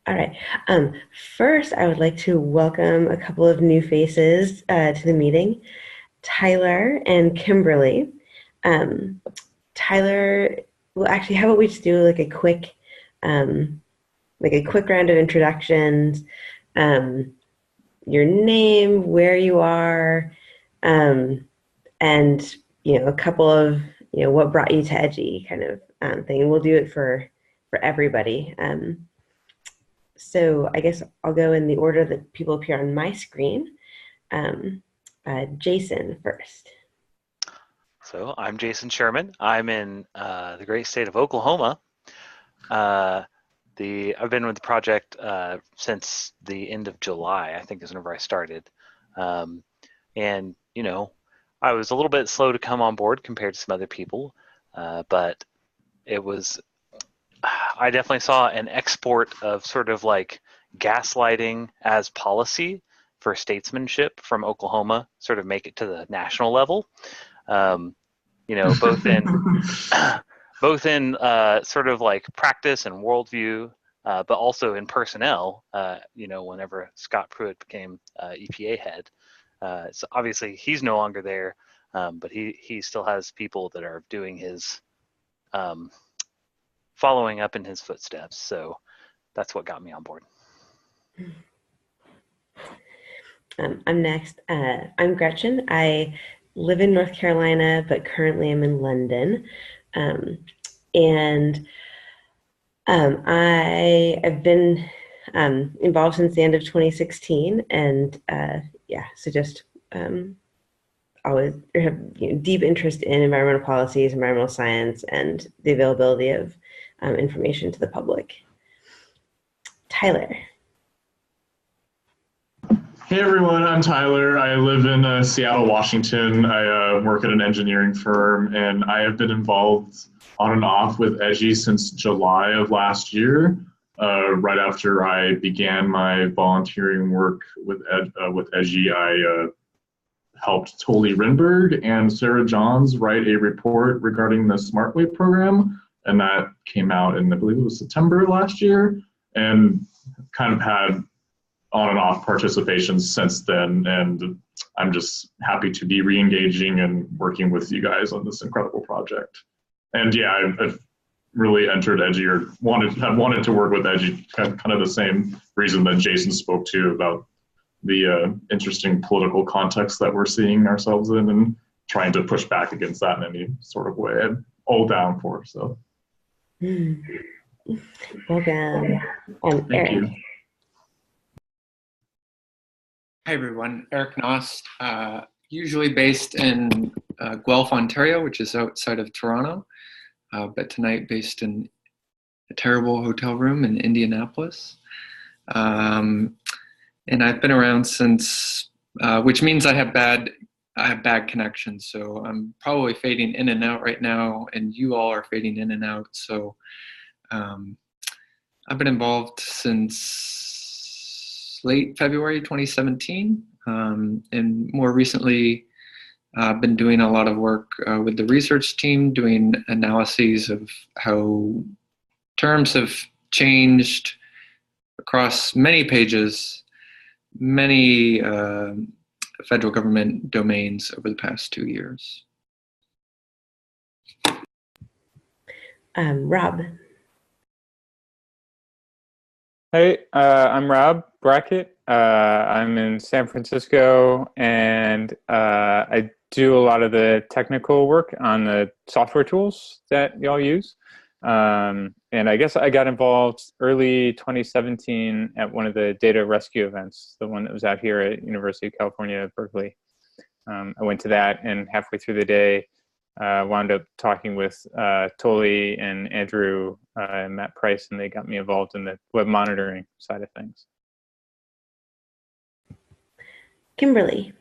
All right. First, I would like to welcome a couple of new faces to the meeting, Tyler and Kimberly. Um, Tyler, well, actually, how about we just do um, like a quick round of introductions, um, your name, where you are, um, and a couple of what brought you to Edgy kind of thing. And we'll do it for everybody. So I guess I'll go in the order that people appear on my screen. Um, Jason first. So I'm Jason Sherman. I'm in the great state of Oklahoma. Uh, I've been with the project since the end of July, I think is whenever I started. Um, and I was a little bit slow to come on board compared to some other people, but it was I definitely saw an export of sort of like gaslighting as policy for statesmanship from Oklahoma, sort of make it to the national level. Um, both in both in sort of like practice and worldview, but also in personnel. Whenever Scott Pruitt became EPA head, so obviously he's no longer there, but he still has people that are doing his um, following up in his footsteps. So that's what got me on board. I'm next. I'm Gretchen. I live in North Carolina, but currently I'm in London. Um, and I have been involved since the end of 2016, and yeah, so just always have deep interest in environmental policies, environmental science, and the availability of information to the public. Tyler. Hey everyone, I'm Tyler. I live in Seattle, Washington. I work at an engineering firm, and I have been involved on and off with EDGI since July of last year. Right after I began my volunteering work with EDGI, I helped Toli Rinberg and Sarah Johns write a report regarding the SmartWay program, and that came out in, I believe it was September last year, and kind of had on and off participation since then, and I'm just happy to be re-engaging and working with you guys on this incredible project. And yeah, I've really entered Edgy or have wanted to work with Edgy, kind of the same reason that Jason spoke to about the interesting political context that we're seeing ourselves in, and trying to push back against that in any sort of way. I'm all down for, so. Well done. Thank Eric. you. Hi everyone, Eric Nost, usually based in Guelph, Ontario, which is outside of Toronto, but tonight based in a terrible hotel room in Indianapolis. And I've been around since, which means I have bad connections, so I'm probably fading in and out right now, and you all are fading in and out. So I've been involved since late February 2017, and more recently I've been doing a lot of work with the research team, doing analyses of how terms have changed across many pages, many federal government domains over the past 2 years. Rob. Hey, I'm Rob Brackett. I'm in San Francisco, and I do a lot of the technical work on the software tools that y'all use. And I guess I got involved early 2017 at one of the data rescue events, the one that was out here at University of California, Berkeley. I went to that, and halfway through the day, wound up talking with Toli and Andrew and Matt Price, and they got me involved in the web monitoring side of things. Kimberly.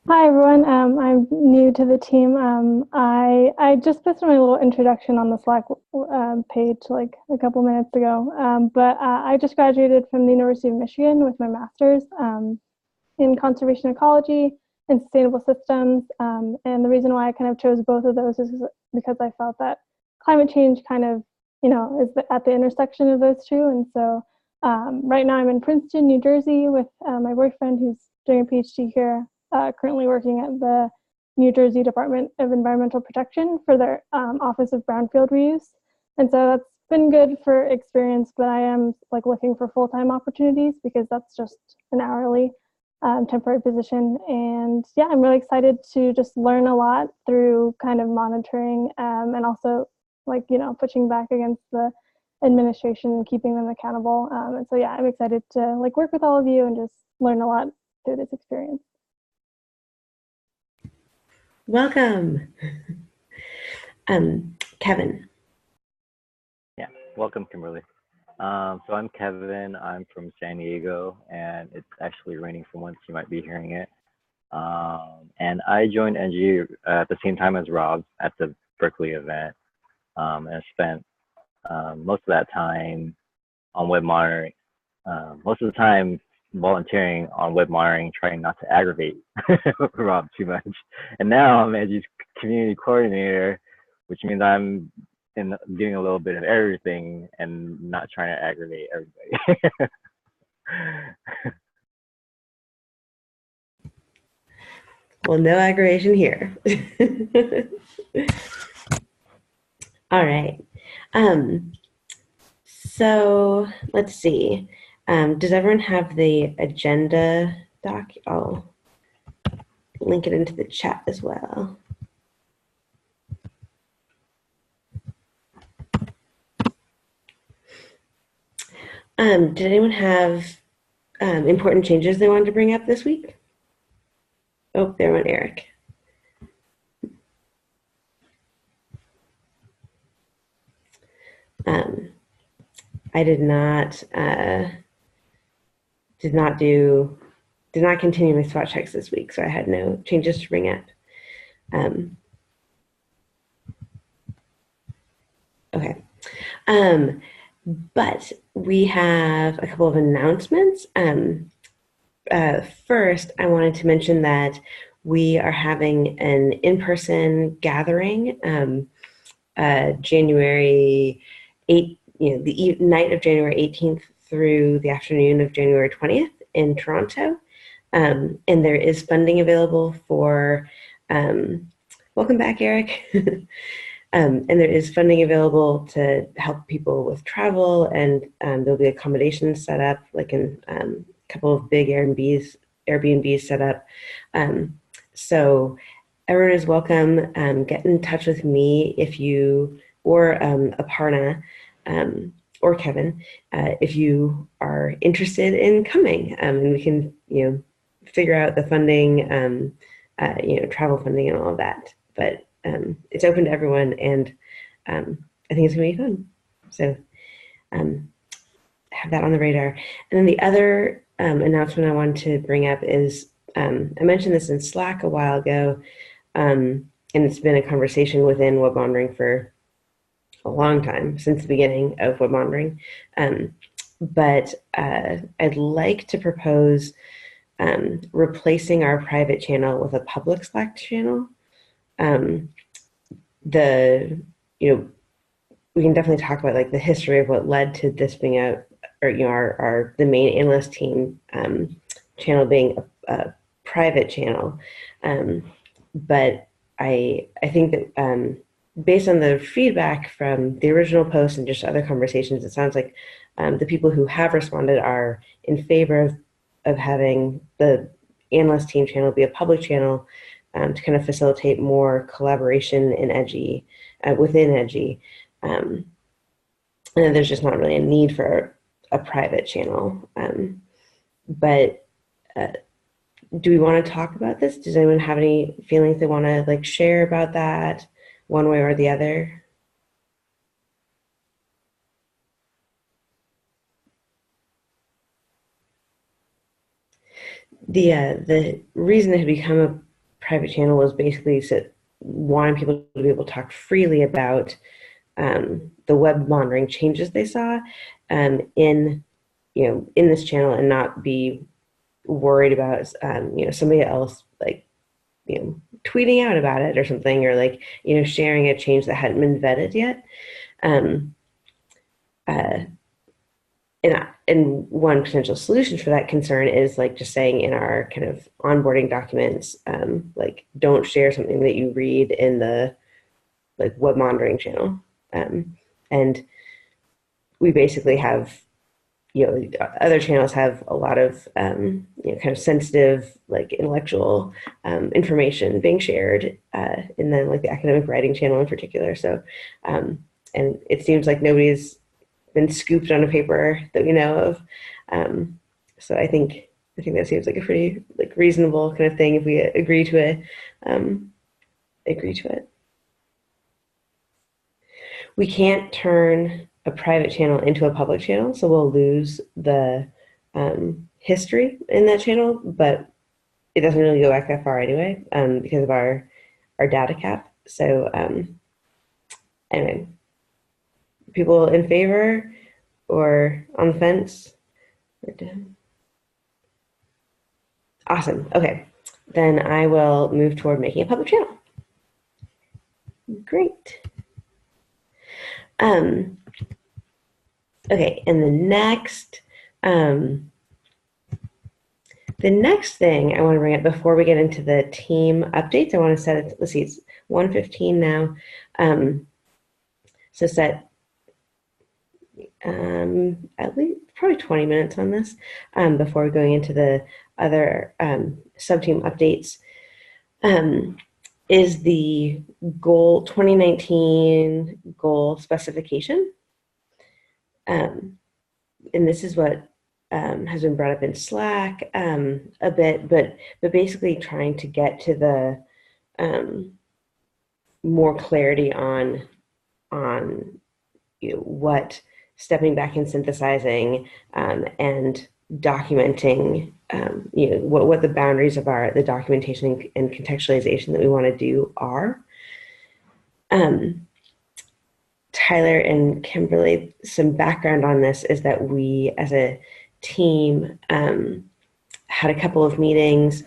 Hi everyone, I'm new to the team. I just posted my little introduction on the Slack page like a couple minutes ago, but I just graduated from the University of Michigan with my master's in conservation ecology and sustainable systems. And the reason why I kind of chose both of those is because I felt that climate change kind of, is at the intersection of those two. And so Right now I'm in Princeton, New Jersey with my boyfriend who's doing a PhD here, currently working at the New Jersey Department of Environmental Protection for their Office of Brownfield Reuse. And so that's been good for experience, but I am like looking for full-time opportunities because that's just an hourly temporary position. And yeah, I'm really excited to just learn a lot through kind of monitoring and also like, pushing back against the administration and keeping them accountable. And so yeah, I'm excited to like work with all of you and just learn a lot through this experience. Welcome. Kevin. Yeah, welcome, Kimberly. So I'm Kevin. I'm from San Diego, and it's actually raining for once. You might be hearing it. And I joined NG at the same time as Rob at the Berkeley event, and I spent most of that time on web monitoring. Most of the time volunteering on web monitoring, trying not to aggravate Rob too much. And now I'm NG's community coordinator, which means I'm doing a little bit of everything and not trying to aggravate everybody. Well, no aggravation here. All right. So let's see. Does everyone have the agenda doc? I'll link it into the chat as well. Did anyone have important changes they wanted to bring up this week? Oh, there went Eric. I did not continue my spot checks this week, so I had no changes to bring up. Okay. But we have a couple of announcements. First, I wanted to mention that we are having an in-person gathering January 8th, the night of January 18th through the afternoon of January 20th in Toronto. And there is funding available for, welcome back, Eric. And there is funding available to help people with travel, and there'll be accommodations set up, like in a couple of big Airbnbs set up. So everyone is welcome. Get in touch with me if you, or Aparna, or Kevin, if you are interested in coming, and we can, figure out the funding, travel funding and all of that. But it's open to everyone, and I think it's gonna be fun. So have that on the radar. And then the other announcement I wanted to bring up is, I mentioned this in Slack a while ago, and it's been a conversation within web monitoring for a long time, since the beginning of web monitoring. But I'd like to propose replacing our private channel with a public Slack channel. We can definitely talk about like the history of what led to this being the main analyst team channel being a private channel. But I think that based on the feedback from the original post and just other conversations, it sounds like the people who have responded are in favor of having the analyst team channel be a public channel to kind of facilitate more collaboration in EDGI, within EDGI. And there's just not really a need for a private channel. But do we want to talk about this? Does anyone have any feelings they want to like share about that one way or the other? The reason it had become a private channel was basically wanting people to be able to talk freely about the web monitoring changes they saw in this channel, and not be worried about somebody else like tweeting out about it or something, or like sharing a change that hadn't been vetted yet. And and one potential solution for that concern is like just saying in our kind of onboarding documents, like don't share something that you read in the like web monitoring channel. And we basically have, other channels have a lot of, kind of sensitive, like intellectual information being shared, and then like the academic writing channel in particular. So, and it seems like nobody's been scooped on a paper that we know of. So I think that seems like a pretty like reasonable kind of thing if we agree to it. Agree to it. We can't turn a private channel into a public channel, so we'll lose the history in that channel, but it doesn't really go back that far anyway, because of our data cap. So anyway, people in favor or on the fence? Awesome. Okay, then I will move toward making a public channel. Great. Okay, and the next thing I want to bring up before we get into the team updates, I want to set it, let's see, it's 1:15 now. So set at least probably 20 minutes on this before going into the other sub-team updates. Is the goal 2019 goal specification. And this is what has been brought up in Slack a bit, but basically trying to get to the more clarity on what stepping back and synthesizing and documenting what the boundaries of the documentation and contextualization that we want to do are. Tyler and Kimberly, some background on this is that we as a team had a couple of meetings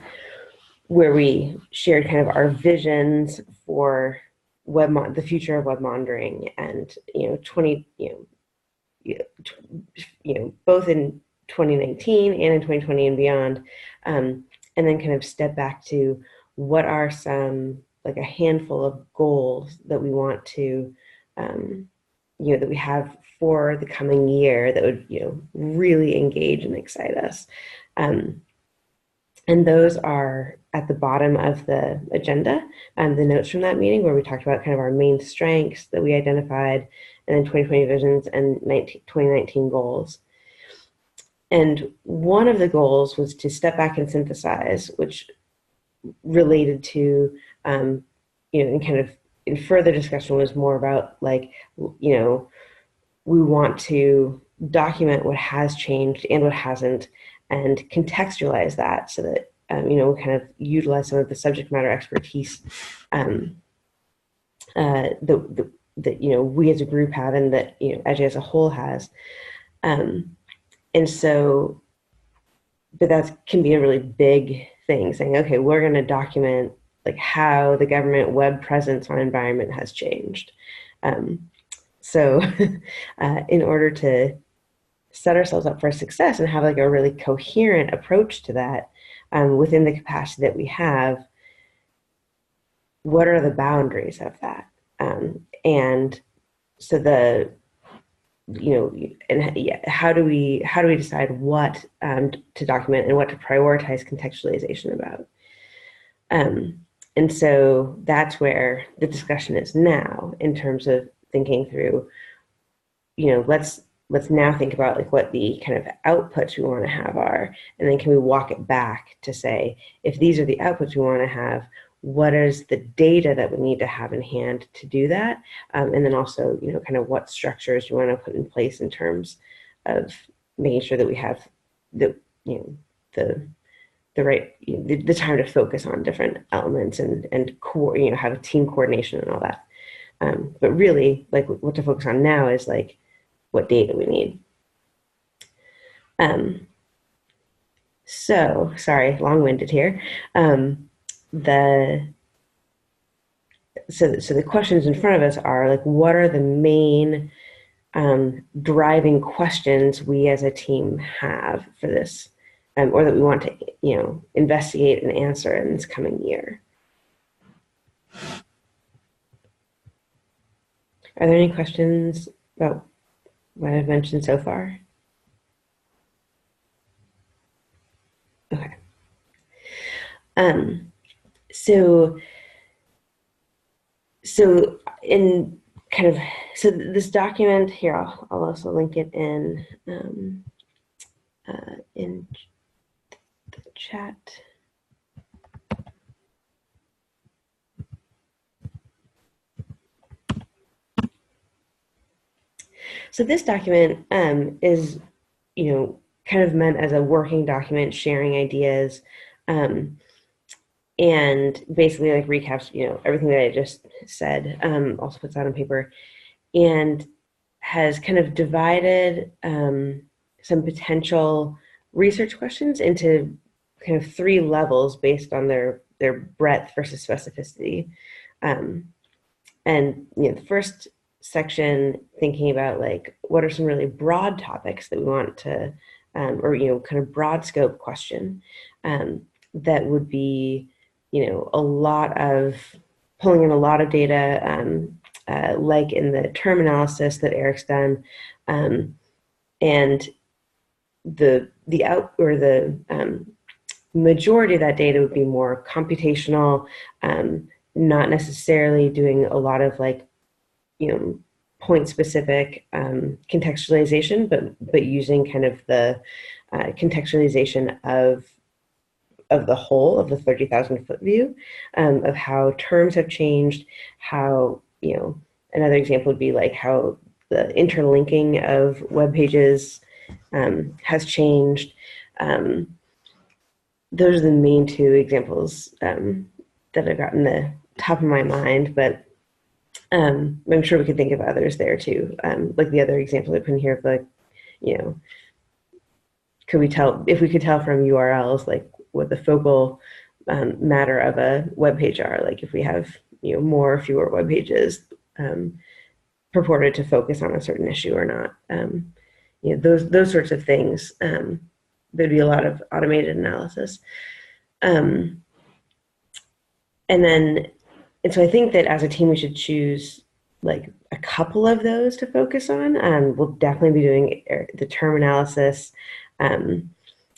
where we shared kind of our visions for the future of web monitoring, and both in 2019 and in 2020 and beyond, and then kind of step back to what are some, like a handful of goals that we want to, that we have for the coming year that would, really engage and excite us. And those are at the bottom of the agenda, the notes from that meeting where we talked about kind of our main strengths that we identified, and then 2020 visions and 2019 goals. And one of the goals was to step back and synthesize, which related to, and kind of in further discussion was more about like, we want to document what has changed and what hasn't, and contextualize that so that, we kind of utilize some of the subject matter expertise that we as a group have, and that EDGE as a whole has, and so, but that can be a really big thing, saying, okay, we're going to document like how the government web presence on environment has changed. So in order to set ourselves up for success and have like a really coherent approach to that, within the capacity that we have, what are the boundaries of that? And so how do we decide what to document and what to prioritize contextualization about? And so that's where the discussion is now, in terms of thinking through, let's now think about like what the kind of outputs we want to have are, and then can we walk it back to say, if these are the outputs we want to have, what is the data that we need to have in hand to do that? And then also, kind of what structures you want to put in place in terms of making sure that we have the right, the time to focus on different elements and have a team coordination and all that. But really, like, what to focus on now is like what data we need. So sorry, long-winded here. So the questions in front of us are like, what are the main driving questions we as a team have for this, or that we want to, investigate and answer in this coming year. Are there any questions about what I've mentioned so far? Okay. So in kind of, so this document here, I'll also link it in the chat. So this document is, kind of meant as a working document, sharing ideas, and basically like recaps, everything that I just said, also puts out on paper, and has kind of divided some potential research questions into kind of 3 levels based on their breadth versus specificity. And the first section, thinking about like what are some really broad topics that we want to, or kind of broad scope question, that would be, a lot of pulling in a lot of data, like in the term analysis that Eric's done, and the majority of that data would be more computational, not necessarily doing a lot of like, point specific contextualization, but using kind of the contextualization of the whole of the 30,000 foot view, of how terms have changed, how, another example would be like how the interlinking of web pages has changed. Those are the main 2 examples that I've got in the top of my mind, but I'm sure we could think of others there too. Like the other example I put in here of like, if we could tell from URLs like what the focal matter of a web page are, like if we have more or fewer web pages purported to focus on a certain issue or not. Those sorts of things. There'd be a lot of automated analysis. And so I think that as a team, we should choose like a couple of those to focus on. We'll definitely be doing the term analysis. And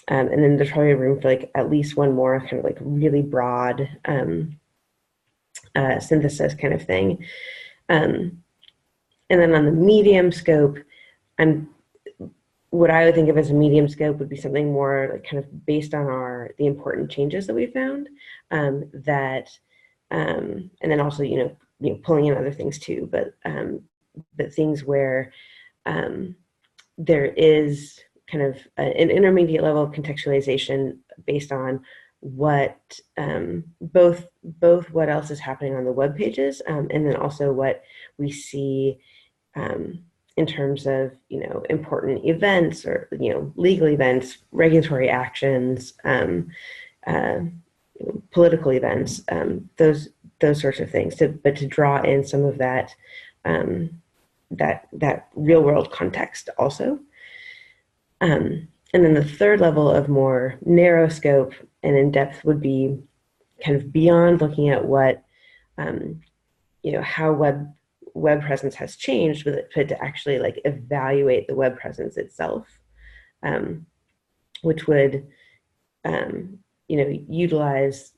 then there's probably room for like at least one more kind of like really broad synthesis kind of thing. And then on the medium scope, what I would think of as a medium scope would be something more like kind of based on the important changes that we found, and then also pulling in other things too, but things where there is kind of an intermediate level of contextualization based on what both what else is happening on the web pages, and then also what we see in terms of important events or legal events, regulatory actions, political events, those sorts of things. But to draw in some of that that real world context also. And then the third level of more narrow scope and in depth would be kind of beyond looking at what how web presence has changed, but to actually like evaluate the web presence itself, which would utilize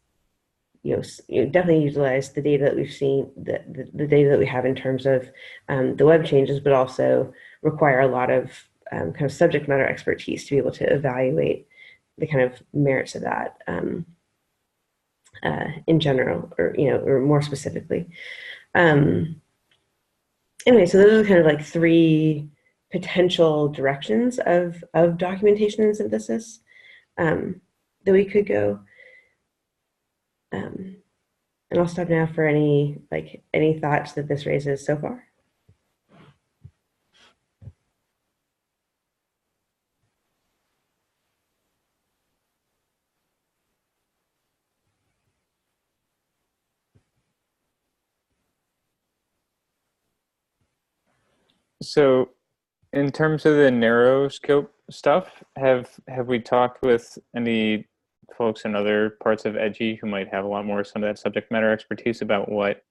definitely utilize the data that we've seen, the data that we have in terms of the web changes, but also require a lot of kind of subject matter expertise to be able to evaluate the kind of merits of that in general, or more specifically. Anyway, so those are kind of like 3 potential directions of documentation and synthesis that we could go. And I'll stop now for any thoughts that this raises so far. So in terms of the narrow scope stuff, have we talked with any folks in other parts of Edgy who might have a lot more some of that subject matter expertise about what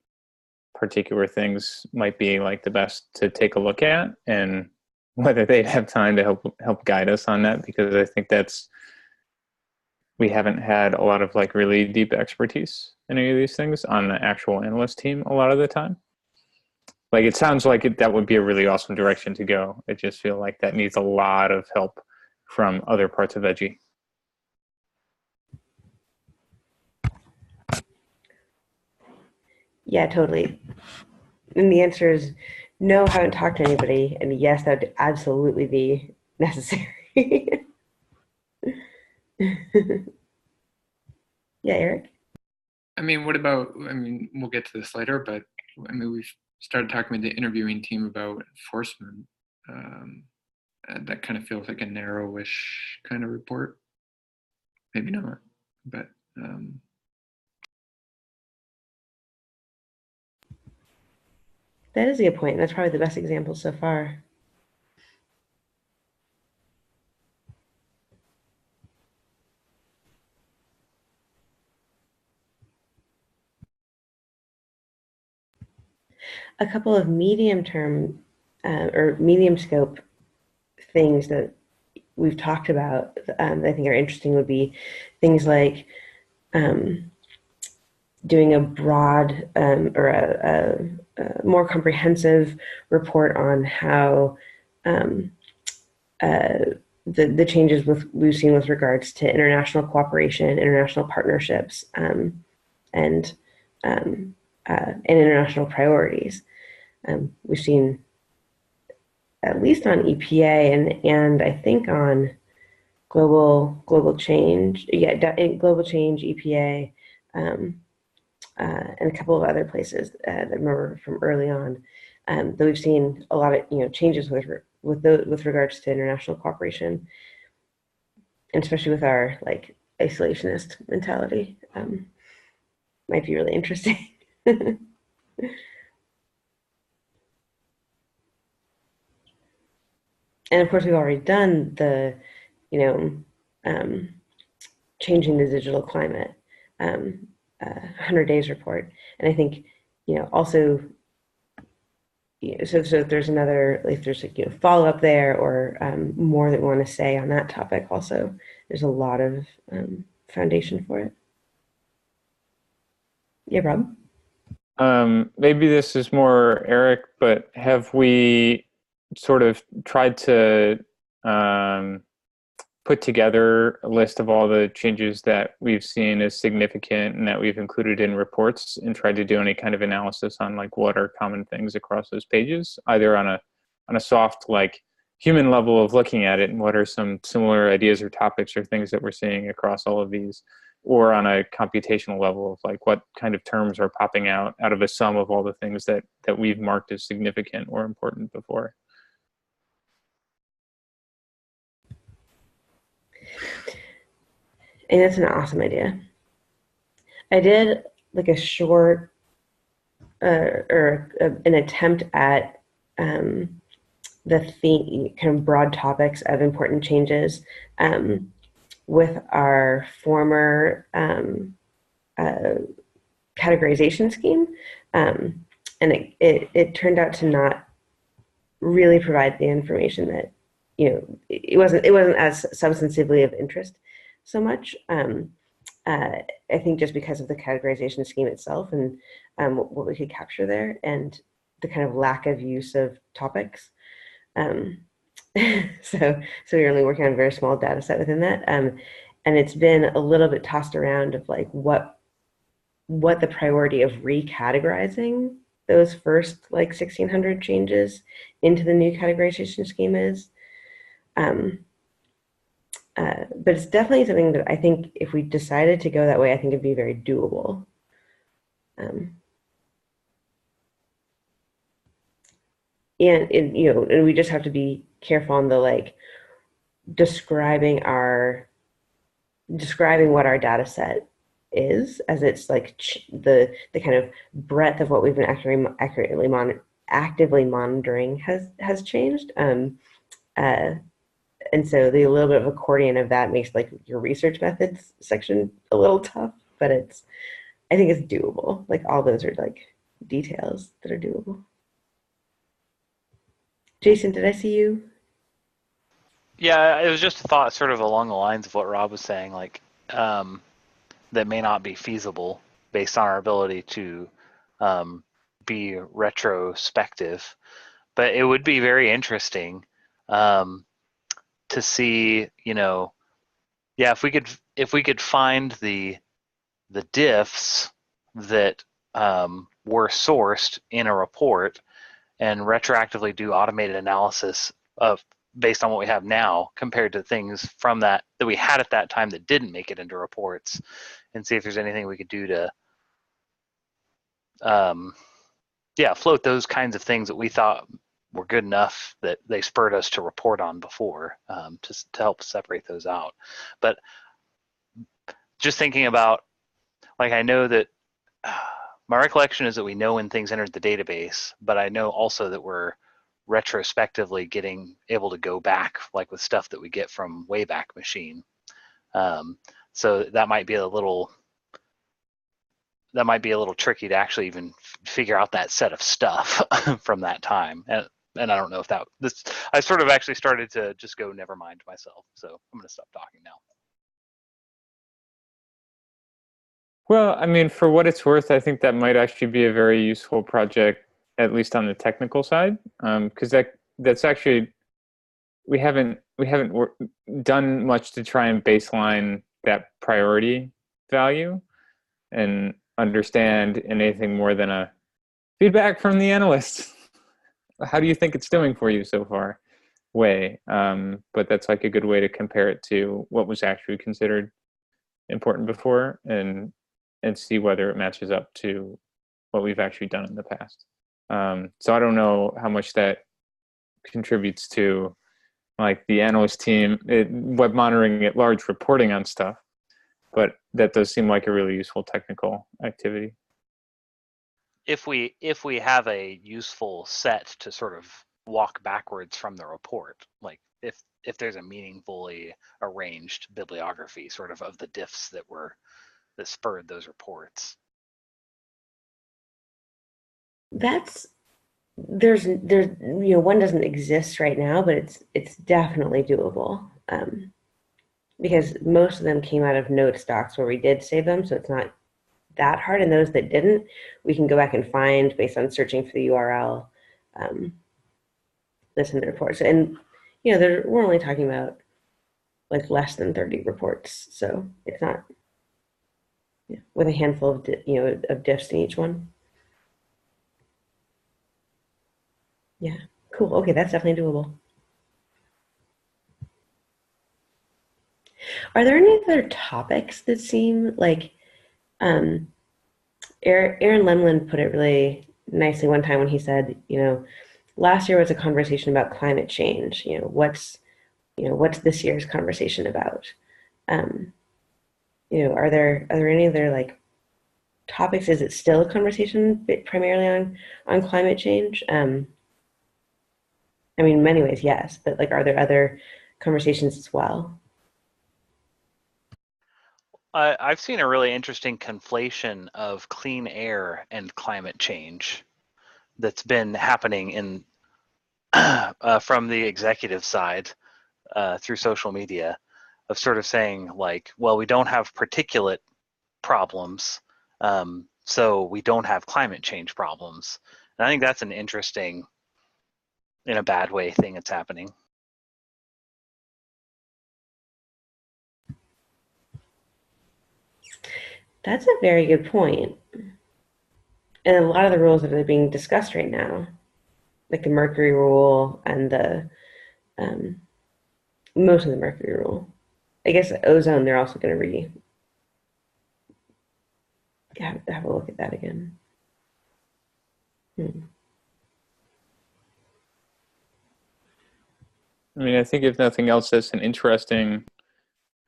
particular things might be like the best to take a look at, and whether they'd have time to help guide us on that? Because I think we haven't had a lot of like really deep expertise in any of these things on the actual analyst team a lot of the time. Like, it sounds like that would be a really awesome direction to go. I just feel like that needs a lot of help from other parts of Edgy. Yeah, totally. And the answer is no, haven't talked to anybody. And yes, that would absolutely be necessary. Yeah, Eric? I mean, we'll get to this later, but I mean, we've started talking with the interviewing team about enforcement. That kind of feels like a narrowish kind of report. Maybe not, but That is a good point. That's probably the best example so far. A couple of medium term or medium scope things that we've talked about that I think are interesting would be things like doing a broad or a more comprehensive report on how the changes we've seen with regards to international cooperation, international partnerships, and international priorities. We've seen, at least on EPA and I think on global change, global change, EPA, and a couple of other places that I remember from early on, that we've seen a lot of changes with regards to international cooperation, and especially with our like isolationist mentality. Might be really interesting. And of course, we've already done the, changing the digital climate 100 days report. And I think, also, so if there's another, if there's follow up there or more that we want to say on that topic, also, there's a lot of foundation for it. Yeah, Rob? Maybe this is more Eric, but have we sort of tried to put together a list of all the changes that we've seen as significant and that we've included in reports, and tried to do any kind of analysis on like what are common things across those pages, either on a soft like human level of looking at it and what are some similar ideas or topics or things that we're seeing across all of these, or on a computational level of like what kind of terms are popping out of a sum of all the things that we've marked as significant or important before. And that's an awesome idea. I did like a short an attempt at the theme, kind of broad topics of important changes with our former categorization scheme, and it turned out to not really provide the information that it wasn't as substantively of interest so much. I think just because of the categorization scheme itself and what we could capture there and the kind of lack of use of topics. So we're only working on a very small data set within that. And it's been a little bit tossed around of like what the priority of recategorizing those first like 1,600 changes into the new categorization scheme is. But it's definitely something that I think if we decided to go that way, I think it'd be very doable. And we just have to be careful on the like describing what our data set is, as it's like the kind of breadth of what we've been actively monitoring has changed. And so the little bit of accordion of that makes like your research methods section a little tough, but I think it's doable. Like all those are like details that are doable. Jason, did I see you? Yeah, it was just a thought sort of along the lines of what Rob was saying, like that may not be feasible based on our ability to be retrospective, but it would be very interesting to see, yeah, if we could find the diffs that were sourced in a report and retroactively do automated analysis of based on what we have now compared to things from that we had at that time that didn't make it into reports, and see if there's anything we could do to float those kinds of things that we thought were good enough that they spurred us to report on before, to help separate those out. But just thinking about, like, I know that my recollection is that we know when things entered the database, but I know also that we're retrospectively able to go back, like with stuff that we get from Wayback Machine. So that might be a little tricky to actually even figure out that set of stuff from that time. And I don't know if I sort of actually started to just go never mind myself. So I'm going to stop talking now. Well, I mean, for what it's worth, I think that might actually be a very useful project, at least on the technical side, because that's actually we haven't done much to try and baseline that priority value and understand anything more than a feedback from the analyst. How do you think it's doing for you so far? Way, but that's like a good way to compare it to what was actually considered important before, and see whether it matches up to what we've actually done in the past. So I don't know how much that contributes to like the analyst team, web monitoring at large, reporting on stuff, but that does seem like a really useful technical activity. If we have a useful set to sort of walk backwards from the report, like if there's a meaningfully arranged bibliography sort of the diffs that spurred those reports. There's one doesn't exist right now, but it's definitely doable, because most of them came out of notes docs where we did save them, so it's not that hard. And those that didn't, we can go back and find based on searching for the URL, this in the reports. And we're only talking about like less than 30 reports, so it's not with a handful of of diffs in each one. Yeah, cool. Okay, that's definitely doable. Are there any other topics that seem like Aaron Lemlin put it really nicely one time when he said, last year was a conversation about climate change. What's this year's conversation about? Are there any other like topics? Is it still a conversation primarily on climate change? I mean, in many ways, yes, but like, are there other conversations as well? I've seen a really interesting conflation of clean air and climate change that's been happening in from the executive side through social media, of sort of saying like, well, we don't have particulate problems, so we don't have climate change problems. And I think that's an interesting, in a bad way, thing that's happening. That's a very good point. And a lot of the rules that are being discussed right now, like the mercury rule and the most of the mercury rule. I guess ozone, they're also going to have a look at that again. I mean, I think if nothing else, that's an interesting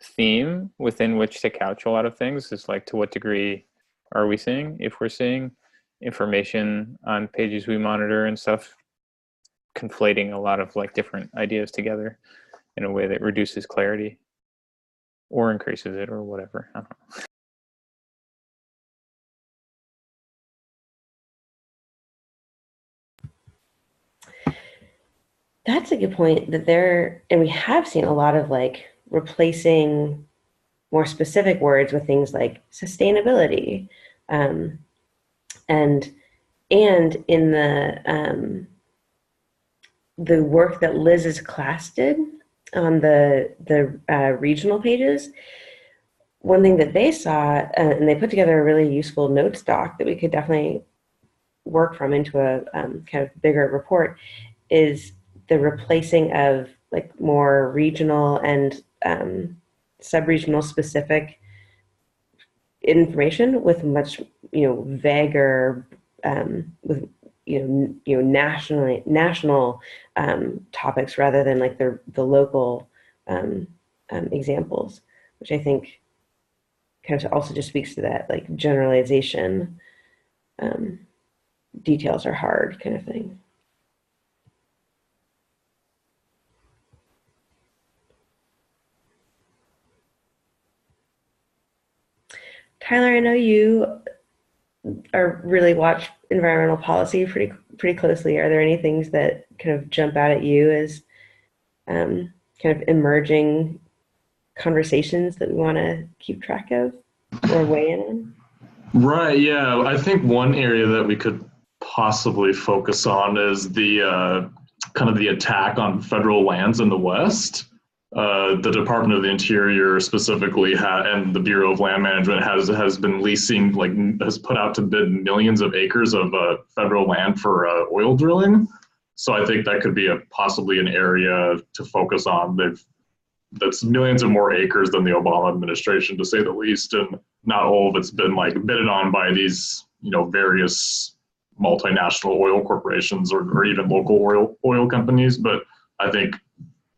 theme within which to couch a lot of things. Is like, to what degree are we seeing, if we're seeing information on pages we monitor and stuff, conflating a lot of like different ideas together in a way that reduces clarity or increases it or whatever. I don't know. That's a good point that and we have seen a lot of like replacing more specific words with things like sustainability, um, and in the work that Liz's class did on the regional pages, one thing that they saw, and they put together a really useful notes doc that we could definitely work from into a kind of bigger report, is the replacing of like more regional and sub-regional specific information with much vaguer with national topics rather than like the local examples, which I think kind of also just speaks to that like generalization. Details are hard kind of thing. Tyler, I know you are really watch environmental policy pretty closely. Are there any things that kind of jump out at you as kind of emerging conversations that we want to keep track of or weigh in on? Right, yeah. I think one area that we could possibly focus on is the kind of the attack on federal lands in the West. The Department of the Interior specifically and the Bureau of Land Management has been leasing, like has put out to bid millions of acres of federal land for oil drilling. So I think that could be possibly an area to focus on. That's millions of more acres than the Obama administration, to say the least, and not all of it's been like bidded on by these various multinational oil corporations or even local oil companies. But I think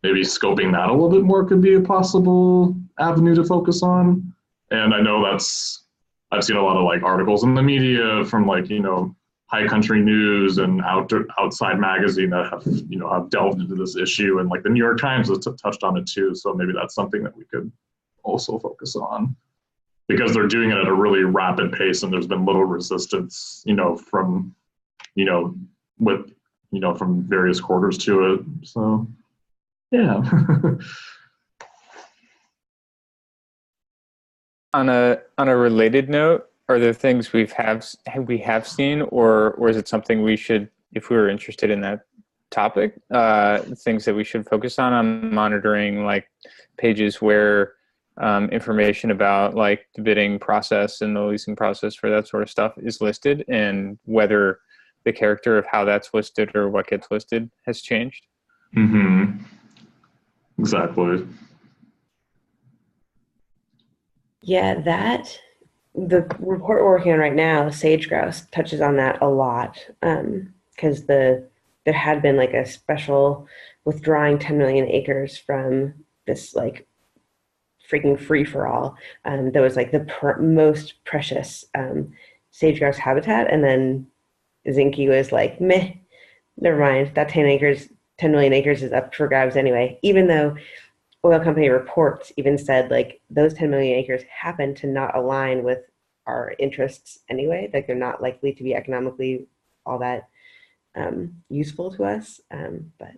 maybe scoping that a little bit more could be a possible avenue to focus on. And I know I've seen a lot of like articles in the media from like High Country News and Outside Magazine that have delved into this issue, and like the New York Times has touched on it too. So maybe that's something that we could also focus on, because they're doing it at a really rapid pace, and there's been little resistance, from from various quarters to it. So yeah. On a related note, are there things we have seen, or is it something we should, if we were interested in that topic, things that we should focus on monitoring, like pages where information about like the bidding process and the leasing process for that sort of stuff is listed, and whether the character of how that's listed or what gets listed has changed? Mm-hmm. Exactly. Yeah, the report we're working on right now, Sage Grouse, touches on that a lot, because there had been like a special withdrawing 10 million acres from this like freaking free for all. That was like the most precious sage grouse habitat, and then Zinke was like, meh, never mind. That 10 million acres is up for grabs anyway, even though oil company reports even said like those 10 million acres happen to not align with our interests anyway. Like they're not likely to be economically all that useful to us. But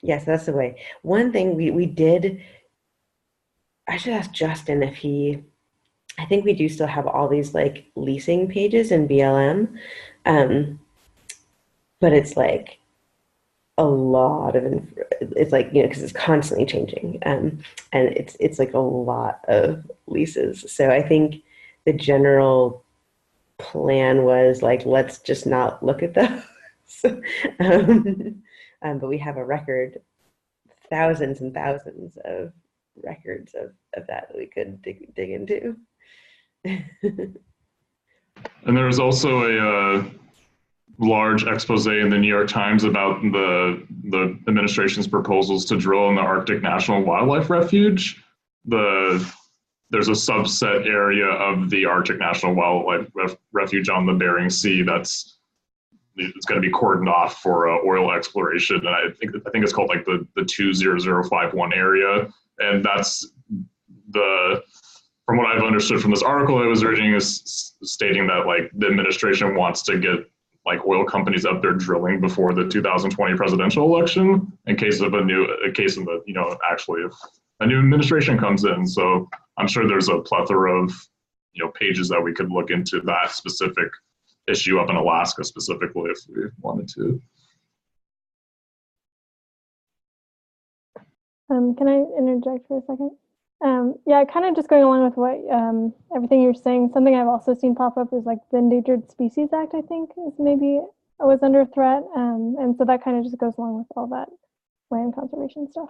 yes, that's the way. One thing we did, I should ask Justin if I think we do still have all these like leasing pages in BLM, but it's like a lot of it's like because it's constantly changing, and it's like a lot of leases. So I think the general plan was like, let's just not look at those. But we have a record, thousands and thousands of records of that we could dig into. And there was also a large expose in the New York Times about the administration's proposals to drill in the Arctic National Wildlife Refuge. There's a subset area of the Arctic National Wildlife Refuge on the Bering Sea that's it's going to be cordoned off for oil exploration, and I think it's called like the 20051 area, and that's the from what I've understood from this article I was reading is stating that like the administration wants to get like oil companies up there drilling before the 2020 presidential election in case of a case of the actually if a new administration comes in. So I'm sure there's a plethora of pages that we could look into that specific issue up in Alaska specifically if we wanted to. Can I interject for a second? Yeah, kind of just going along with what everything you're saying. Something I've also seen pop up is like the Endangered Species Act. I think is maybe was under threat, and so that kind of just goes along with all that land conservation stuff.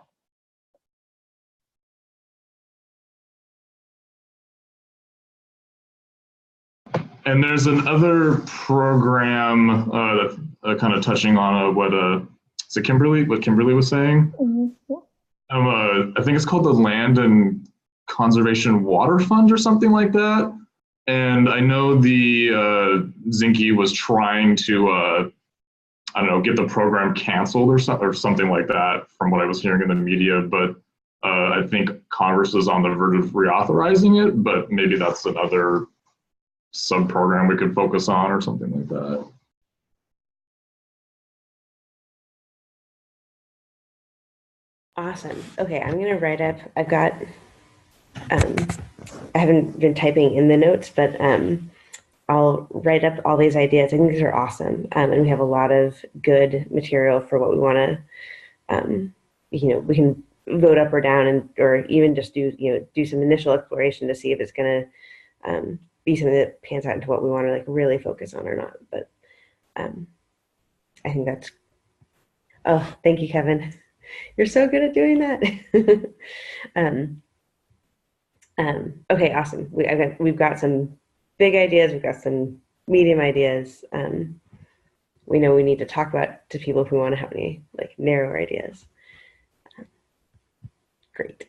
And there's another program that kind of touching on what Kimberly was saying. Mm-hmm. Yeah. I think it's called the Land and Conservation Water Fund or something like that. And I know the Zinke was trying to get the program canceled or something like that from what I was hearing in the media. But I think Congress is on the verge of reauthorizing it, but maybe that's another sub-program we could focus on or something like that. Awesome. Okay, I'm going to write up. I haven't been typing in the notes, but I'll write up all these ideas. I think these are awesome. And we have a lot of good material for what we want to, we can vote up or down or even just do some initial exploration to see if it's going to be something that pans out into what we want to like really focus on or not. But I think that's, oh, thank you, Kevin. You're so good at doing that. Okay, awesome. We've got some big ideas. We've got some medium ideas. We know we need to talk about to people who want to have any like narrower ideas. Great.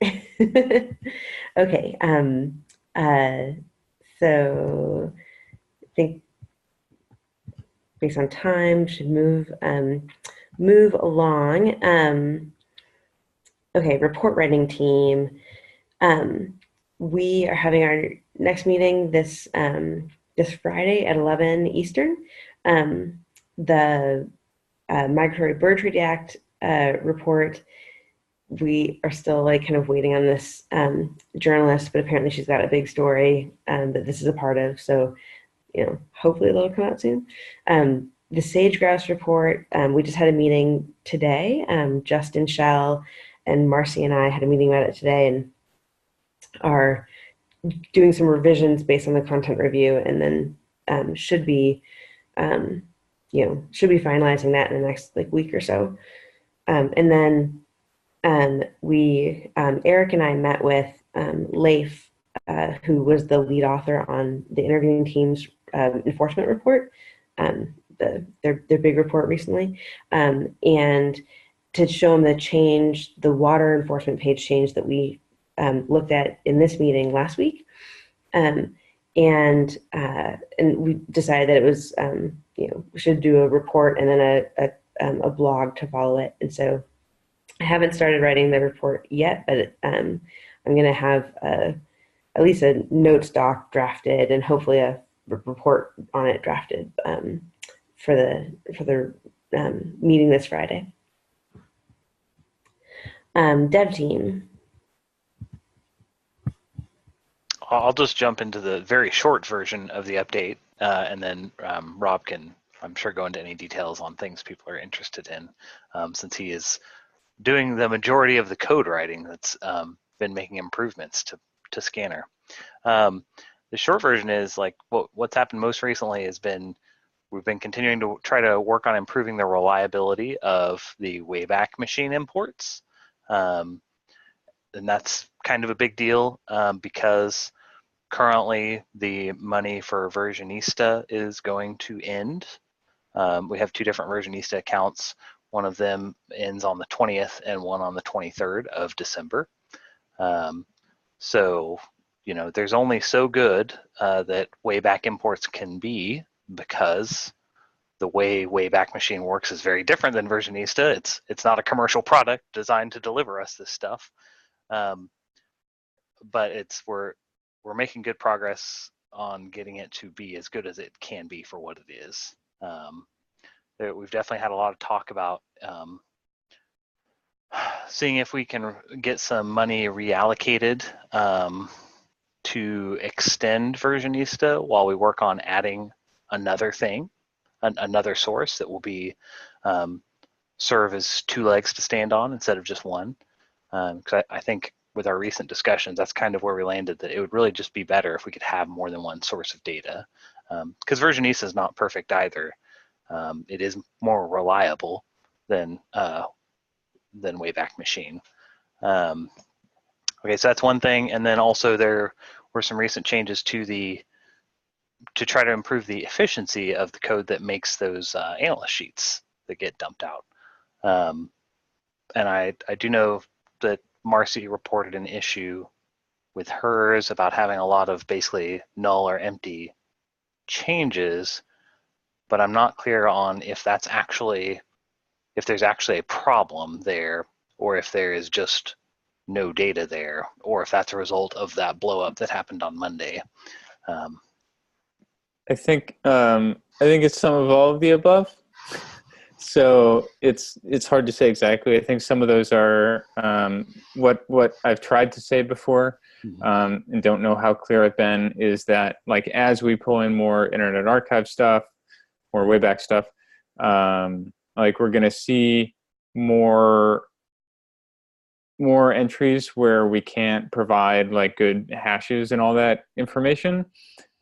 Okay. So I think based on time, should move along. Okay, report writing team. We are having our next meeting this Friday at 11 Eastern. The Migratory Bird Treaty Act report. We are still like kind of waiting on this journalist, but apparently she's got a big story that this is a part of. So, hopefully it'll come out soon. The sage grouse report, we just had a meeting today. Justin Shell and Marcy and I had a meeting about it today and are doing some revisions based on the content review, and then should be finalizing that in the next like week or so. And then Eric and I met with Leif, who was the lead author on the interviewing team's enforcement report, their big report recently, and to show them the water enforcement page change that we looked at in this meeting last week, and we decided that it was we should do a report and then a blog to follow it. And so I haven't started writing the report yet, but I'm going to have at least a notes doc drafted and hopefully a report on it drafted for the meeting this Friday. Dev team. I'll just jump into the very short version of the update, and then Rob can, I'm sure, go into any details on things people are interested in, since he is doing the majority of the code writing that's been making improvements to Scanner. The short version is like what's happened most recently has been we've been continuing to try to work on improving the reliability of the Wayback Machine imports. And that's kind of a big deal because currently the money for Versionista is going to end. We have two different Versionista accounts. One of them ends on the 20th and one on the 23rd of December. So, there's only so good that Wayback imports can be because the way Wayback Machine works is very different than Versionista. It's not a commercial product designed to deliver us this stuff, but we're making good progress on getting it to be as good as it can be for what it is. We've definitely had a lot of talk about seeing if we can get some money reallocated to extend Versionista while we work on adding another thing, another source that will be serve as two legs to stand on instead of just one. Because I think with our recent discussions, that's kind of where we landed, that it would really just be better if we could have more than one source of data. Because Versionista is not perfect either. It is more reliable than Wayback Machine. Okay, so that's one thing, and then also there were some recent changes to try to improve the efficiency of the code that makes those analyst sheets that get dumped out. And I do know that Marcy reported an issue with hers about having a lot of basically null or empty changes, but I'm not clear on if there's actually a problem there, or if there is just no data there, or if that's a result of that blow up that happened on Monday. I think it's some of all of the above. So it's hard to say exactly. I think some of those are what I've tried to say before, and don't know how clear I've been, is that like as we pull in more Internet Archive stuff, more Wayback stuff, like we're going to see more entries where we can't provide like good hashes and all that information.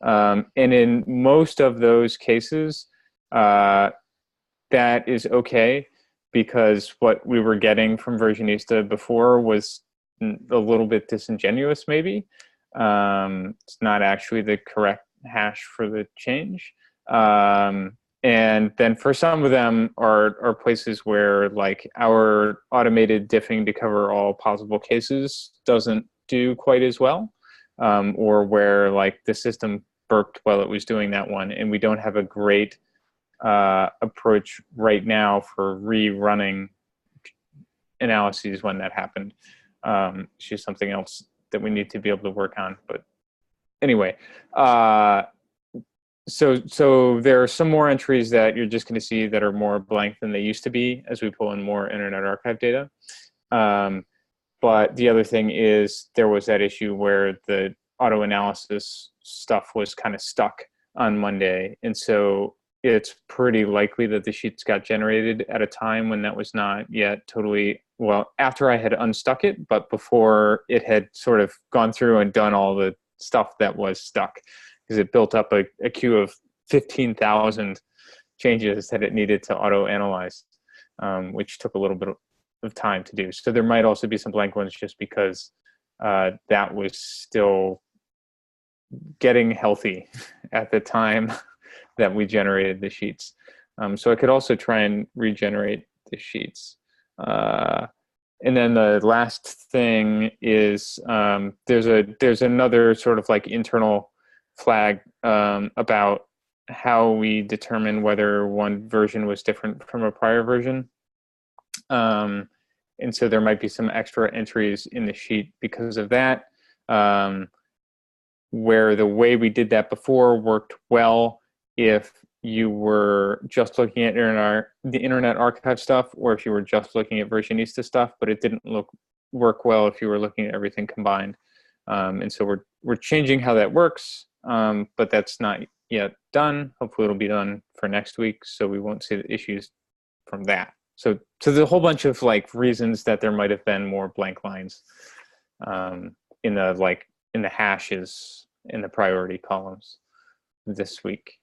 And in most of those cases, that is okay, because what we were getting from Versionista before was a little bit disingenuous, maybe. It's not actually the correct hash for the change. And then for some of them are places where like our automated diffing to cover all possible cases doesn't do quite as well, or where like the system burped while it was doing that one, and we don't have a great approach right now for rerunning analyses when that happened. It's just something else that we need to be able to work on. But anyway, so there are some more entries that you're just going to see that are more blank than they used to be as we pull in more Internet Archive data. But the other thing is there was that issue where the auto analysis stuff was kind of stuck on Monday, and so it's pretty likely that the sheets got generated at a time when that was not yet totally, well, after I had unstuck it, but before it had sort of gone through and done all the stuff that was stuck, because it built up a queue of 15,000 changes that it needed to auto-analyze, which took a little bit of time to do. So there might also be some blank ones just because that was still getting healthy at the time that we generated the sheets. So I could also try and regenerate the sheets. And then the last thing is there's another sort of like internal flag about how we determine whether one version was different from a prior version. And so there might be some extra entries in the sheet because of that, where the way we did that before worked well if you were just looking at the Internet Archive stuff, or if you were just looking at Versionista stuff, but it didn't work well if you were looking at everything combined. And so we're changing how that works, but that's not yet done. Hopefully it'll be done for next week, so we won't see the issues from that. So there's a whole bunch of like reasons that there might have been more blank lines in the hashes in the priority columns this week.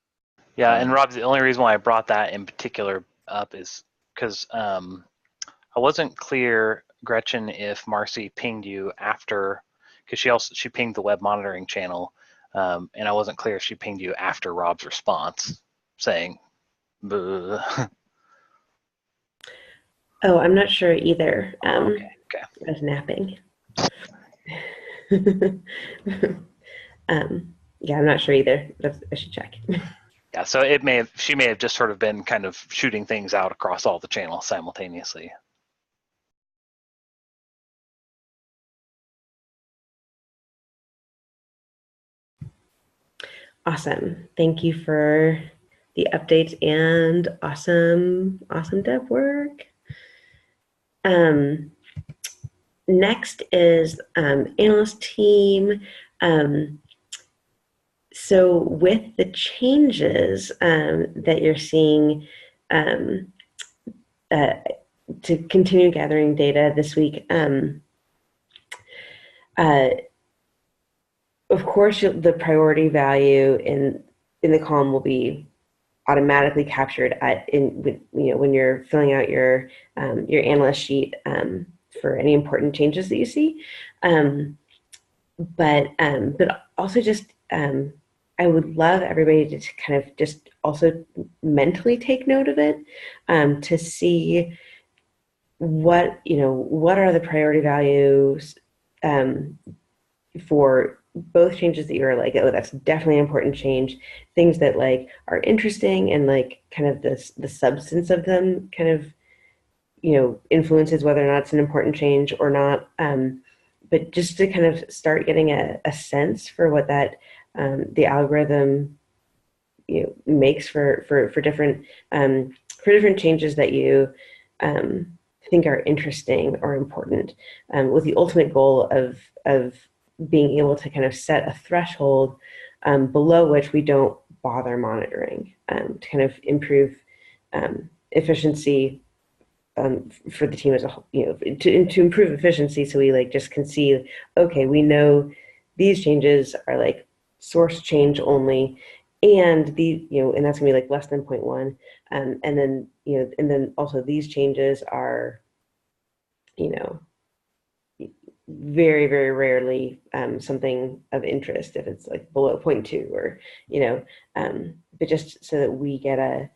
Yeah, and Rob, the only reason why I brought that in particular up is because I wasn't clear, Gretchen, if Marcy pinged you after, because she pinged the web monitoring channel, and I wasn't clear if she pinged you after Rob's response saying, "Buh." Oh, I'm not sure either. Okay. I was napping. Yeah, I'm not sure either. I should check. Yeah, so she may have just sort of been kind of shooting things out across all the channels simultaneously. Awesome. Thank you for the updates and awesome dev work. Next is analyst team. So with the changes that you're seeing to continue gathering data this week, of course, the priority value in the column will be automatically captured when you're filling out your analyst sheet for any important changes that you see. But also just I would love everybody to kind of just also mentally take note of it to see what are the priority values for both changes that you're like, oh, that's definitely an important change, things that like are interesting and like kind of the substance of them kind of influences whether or not it's an important change or not, but just to kind of start getting a sense for what that the algorithm makes for different changes that you think are interesting or important, with the ultimate goal of being able to kind of set a threshold below which we don't bother monitoring, to kind of improve efficiency for the team as a whole, to improve efficiency. So we like just can see, okay, we know these changes are like source change only, and and that's gonna be like less than 0.1, and then also these changes are very, very rarely something of interest if it's like below 0.2 or but just so that we get a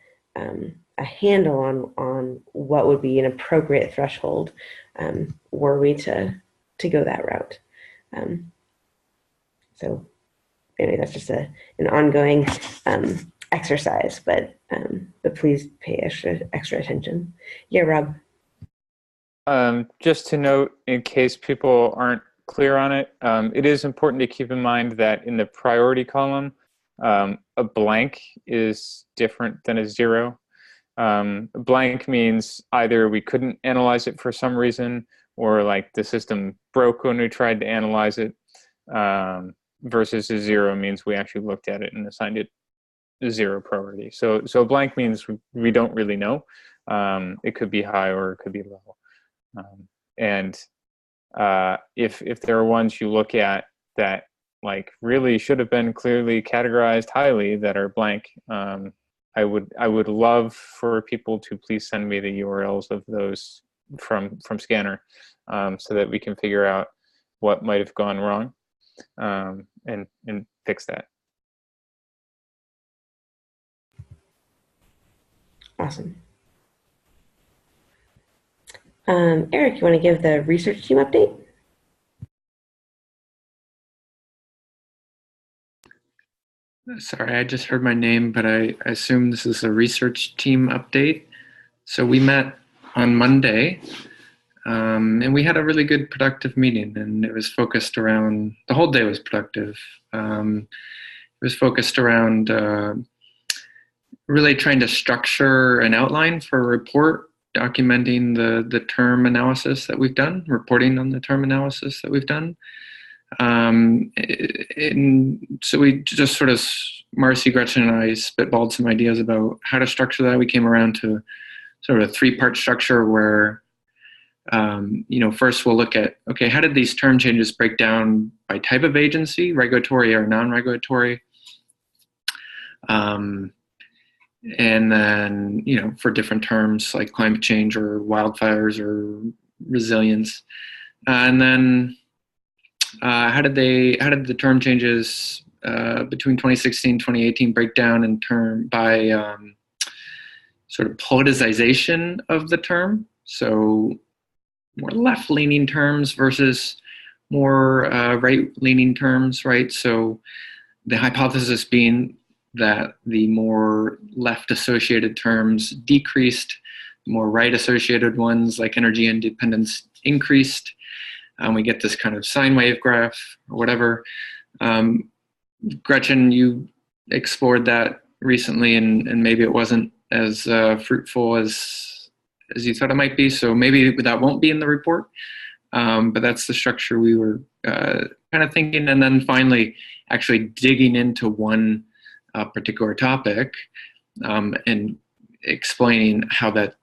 handle on what would be an appropriate threshold were we to go that route. So anyway, that's just an ongoing exercise, but please pay extra attention. Yeah, Rob. Just to note, in case people aren't clear on it, it is important to keep in mind that in the priority column, a blank is different than a 0. A blank means either we couldn't analyze it for some reason, or like the system broke when we tried to analyze it, versus a 0 means we actually looked at it and assigned it a 0 priority. So a blank means we don't really know. It could be high or it could be low. If there are ones you look at that like really should have been clearly categorized highly that are blank, I would love for people to please send me the URLs of those from Scanner, so that we can figure out what might have gone wrong, and fix that. Awesome. Eric, you want to give the research team update? Sorry, I just heard my name, but I assume this is a research team update. So we met on Monday, and we had a really good, productive meeting, and it was focused around, the whole day was productive. It was focused around really trying to structure an outline for a report documenting the term analysis that we've done, reporting on the term analysis that we've done. And so we just sort of, Marcy, Gretchen, and I spitballed some ideas about how to structure that. We came around to sort of a 3-part structure where, first we'll look at, okay, how did these term changes break down by type of agency, regulatory or non-regulatory? And then, for different terms like climate change or wildfires or resilience. And then how did the term changes between 2016 and 2018 break down in term by sort of politicization of the term? So more left-leaning terms versus more right-leaning terms, right? So the hypothesis being that the more left-associated terms decreased, the more right-associated ones like energy independence increased. We get this kind of sine wave graph or whatever. Gretchen, you explored that recently, and maybe it wasn't as fruitful as you thought it might be. So maybe that won't be in the report. But that's the structure we were kind of thinking. And then finally, actually digging into one particular topic and explaining how the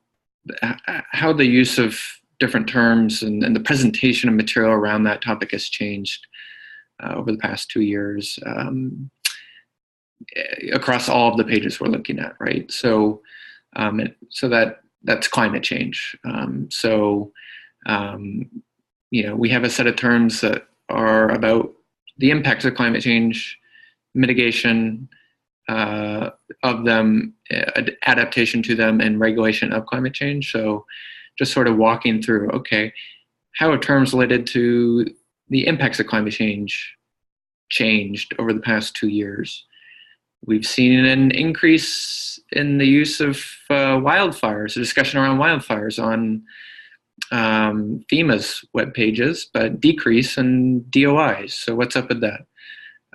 use of different terms and the presentation of material around that topic has changed over the past 2 years across all of the pages we're looking at, right? So, that's climate change. We have a set of terms that are about the impacts of climate change, mitigation of them, adaptation to them, and regulation of climate change. So just sort of walking through, okay, how have terms related to the impacts of climate change changed over the past 2 years? We've seen an increase in the use of wildfires, a discussion around wildfires on FEMA's web pages, but decrease in DOIs. So what's up with that?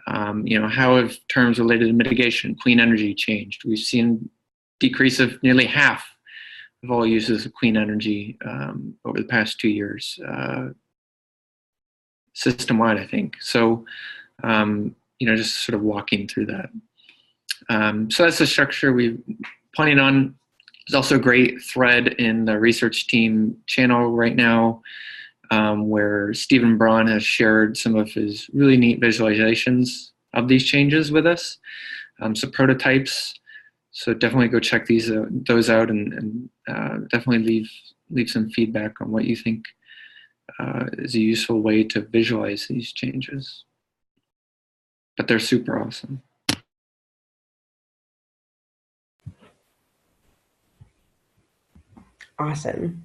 How have terms related to mitigation, clean energy changed? We've seen decrease of nearly half of all uses of clean energy over the past 2 years, system-wide, I think. So, just sort of walking through that. So that's the structure we're planning on. There's also a great thread in the research team channel right now where Stephen Braun has shared some of his really neat visualizations of these changes with us. So prototypes. So definitely go check those out and definitely leave some feedback on what you think is a useful way to visualize these changes. But they're super awesome. Awesome.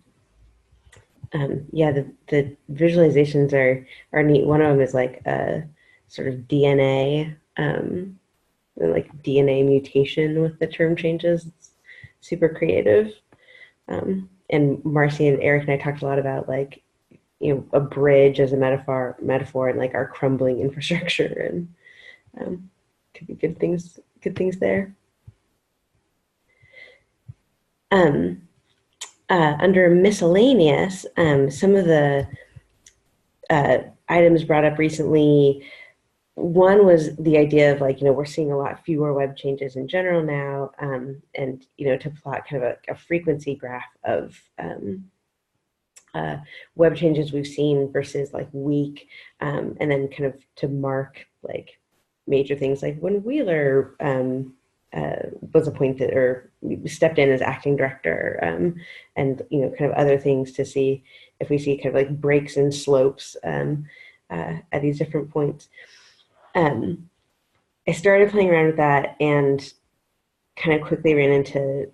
Yeah, the visualizations are neat. One of them is like a sort of DNA, like DNA mutation with the term changes. It's super creative. And Marcy and Eric and I talked a lot about like, a bridge as a metaphor and like our crumbling infrastructure, and could be good things there. Under miscellaneous, some of the items brought up recently, one was the idea of like, we're seeing a lot fewer web changes in general now, and, to plot kind of a frequency graph of web changes we've seen versus like week, and then kind of to mark like major things like when Wheeler was appointed or stepped in as acting director, and kind of other things to see if we see kind of like breaks and slopes at these different points. I started playing around with that and kind of quickly ran into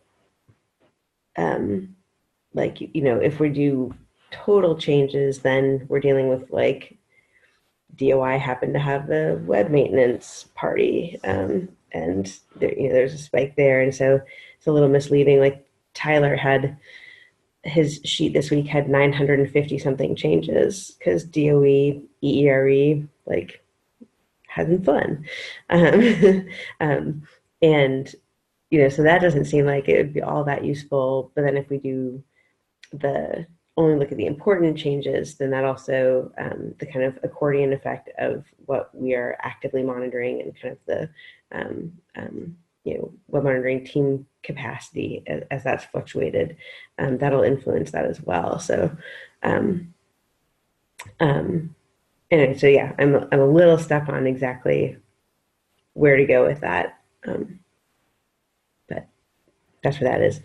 if we do total changes, then we're dealing with like DOI happened to have a web maintenance party, and there's a spike there, and so it's a little misleading. Like Tyler had his sheet this week had 950 something changes because DOE, EERE like having fun, and so that doesn't seem like it would be all that useful. But then if we do only look at the important changes, then that also the kind of accordion effect of what we are actively monitoring and kind of the web monitoring team capacity as that's fluctuated, that'll influence that as well. So anyway, so yeah, I'm a little stuck on exactly where to go with that, but that's where that is.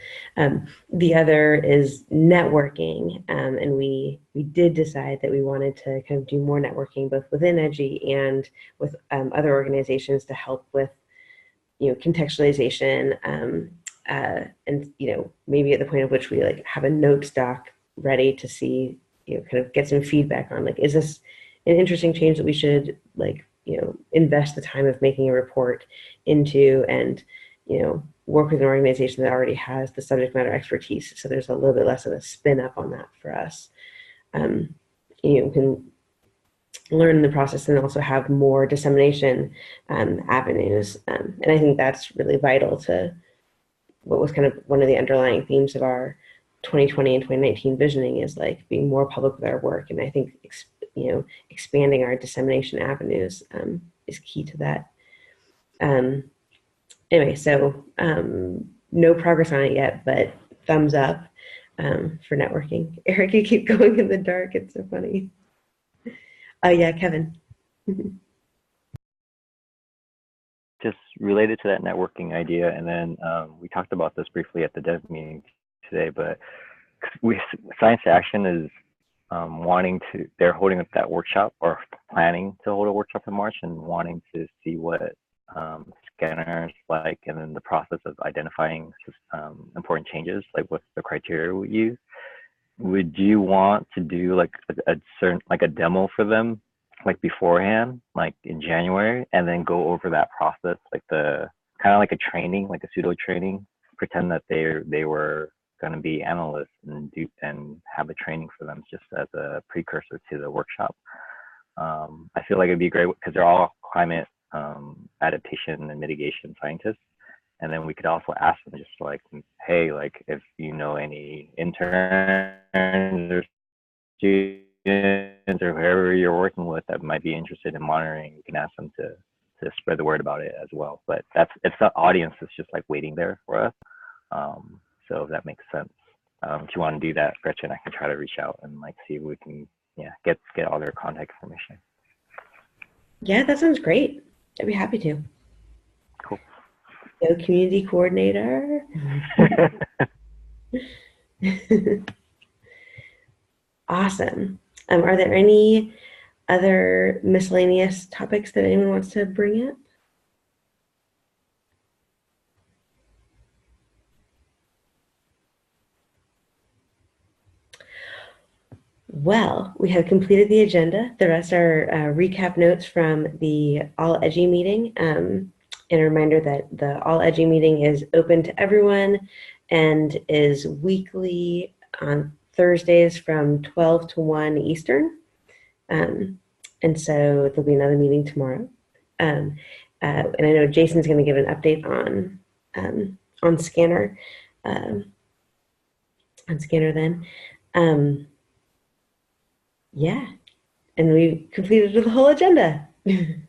The other is networking, and we did decide that we wanted to kind of do more networking both within EDGI and with other organizations to help with contextualization, and maybe at the point at which we like have a notes doc ready to see kind of get some feedback on like, is this an interesting change that we should like invest the time of making a report into and, work with an organization that already has the subject matter expertise. So there's a little bit less of a spin up on that for us. You can learn in the process and also have more dissemination avenues. And I think that's really vital to what was kind of one of the underlying themes of our 2020 and 2019 visioning is like being more public with our work. And I think, expanding our dissemination avenues is key to that. Anyway, so no progress on it yet, but thumbs up for networking. Eric, you keep going in the dark. It's so funny. Oh yeah, Kevin. Just related to that networking idea, and then we talked about this briefly at the dev meeting today, but Science to Action is they're holding up that workshop or planning to hold a workshop in March and wanting to see what scanners like and then the process of identifying important changes, like what's the criteria we use. Would you want to do like a certain, like a demo for them, like beforehand, like in January, and then go over that process, like the kind of like a training, like a pseudo training, pretend that they were going to be analysts and have a training for them just as a precursor to the workshop. I feel like it'd be great because they're all climate adaptation and mitigation scientists. And then we could also ask them just like, hey, like if you know any interns or students or whoever you're working with that might be interested in monitoring, you can ask them to spread the word about it as well. But it's the audience that's just like waiting there for us. So if that makes sense. If you want to do that, Gretchen, I can try to reach out and like see if we can get all their contact information. Yeah, that sounds great. I'd be happy to. Cool. Go community coordinator. Awesome. Are there any other miscellaneous topics that anyone wants to bring up? Well, we have completed the agenda. The rest are recap notes from the All Edgy meeting. And a reminder that the All Edgy meeting is open to everyone and is weekly on Thursdays from 12 to 1 Eastern. And so there'll be another meeting tomorrow. And I know Jason's going to give an update on Scanner, then. Yeah, and we completed the whole agenda. We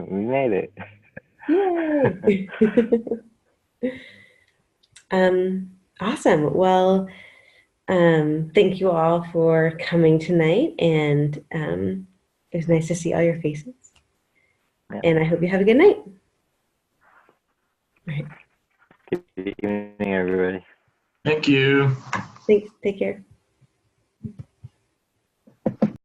made it. Yay! Awesome. Well, thank you all for coming tonight, and it was nice to see all your faces. Yeah. And I hope you have a good night. All right. Good evening, everybody. Thank you. Thanks. Take care.